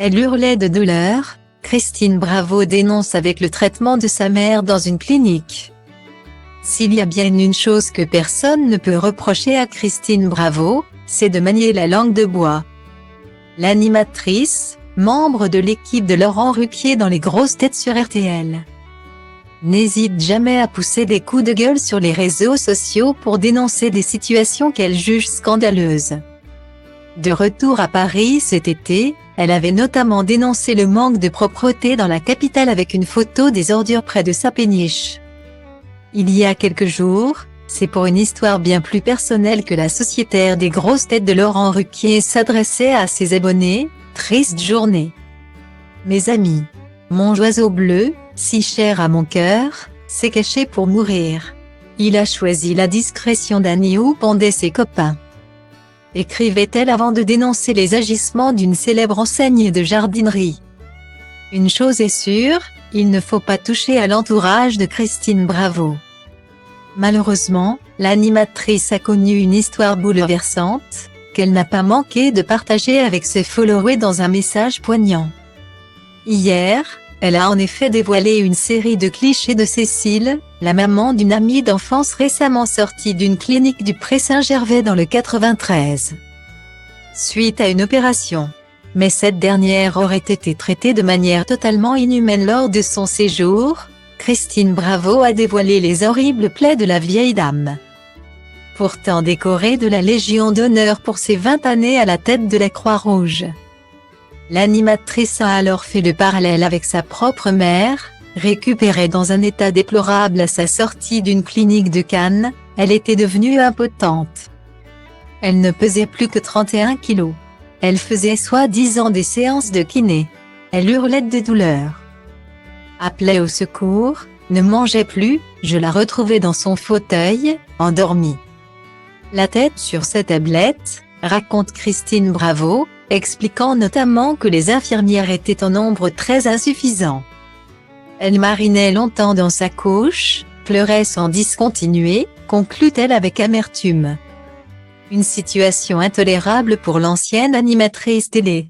Elle hurlait de douleur. Christine Bravo dénonce avec le traitement de sa mère dans une clinique. S'il y a bien une chose que personne ne peut reprocher à Christine Bravo, c'est de manier la langue de bois. L'animatrice, membre de l'équipe de Laurent Ruquier dans Les Grosses Têtes sur RTL, n'hésite jamais à pousser des coups de gueule sur les réseaux sociaux pour dénoncer des situations qu'elle juge scandaleuses. De retour à Paris cet été, elle avait notamment dénoncé le manque de propreté dans la capitale avec une photo des ordures près de sa péniche. Il y a quelques jours, c'est pour une histoire bien plus personnelle que la sociétaire des grosses têtes de Laurent Ruquier s'adressait à ses abonnés. Triste journée. Mes amis. Mon oiseau bleu, si cher à mon cœur, s'est caché pour mourir. Il a choisi la discrétion d'un nid où pendaient ses copains. Écrivait-elle avant de dénoncer les agissements d'une célèbre enseigne de jardinerie. Une chose est sûre, il ne faut pas toucher à l'entourage de Christine Bravo. Malheureusement, l'animatrice a connu une histoire bouleversante, qu'elle n'a pas manqué de partager avec ses followers dans un message poignant. Hier, elle a en effet dévoilé une série de clichés de Cécile, la maman d'une amie d'enfance récemment sortie d'une clinique du Pré-Saint-Gervais dans le 93. Suite à une opération. Mais cette dernière aurait été traitée de manière totalement inhumaine lors de son séjour. Christine Bravo a dévoilé les horribles plaies de la vieille dame. Pourtant décorée de la Légion d'honneur pour ses 20 années à la tête de la Croix-Rouge. L'animatrice a alors fait le parallèle avec sa propre mère, récupérée dans un état déplorable à sa sortie d'une clinique de Cannes. Elle était devenue impotente. Elle ne pesait plus que 31 kilos. Elle faisait soi-disant des séances de kiné. Elle hurlait de douleur. Appelait au secours, ne mangeait plus, je la retrouvais dans son fauteuil, endormie. La tête sur sa tablette, raconte Christine Bravo, expliquant notamment que les infirmières étaient en nombre très insuffisant. Elle marinait longtemps dans sa couche, pleurait sans discontinuer, conclut-elle avec amertume. Une situation intolérable pour l'ancienne animatrice télé.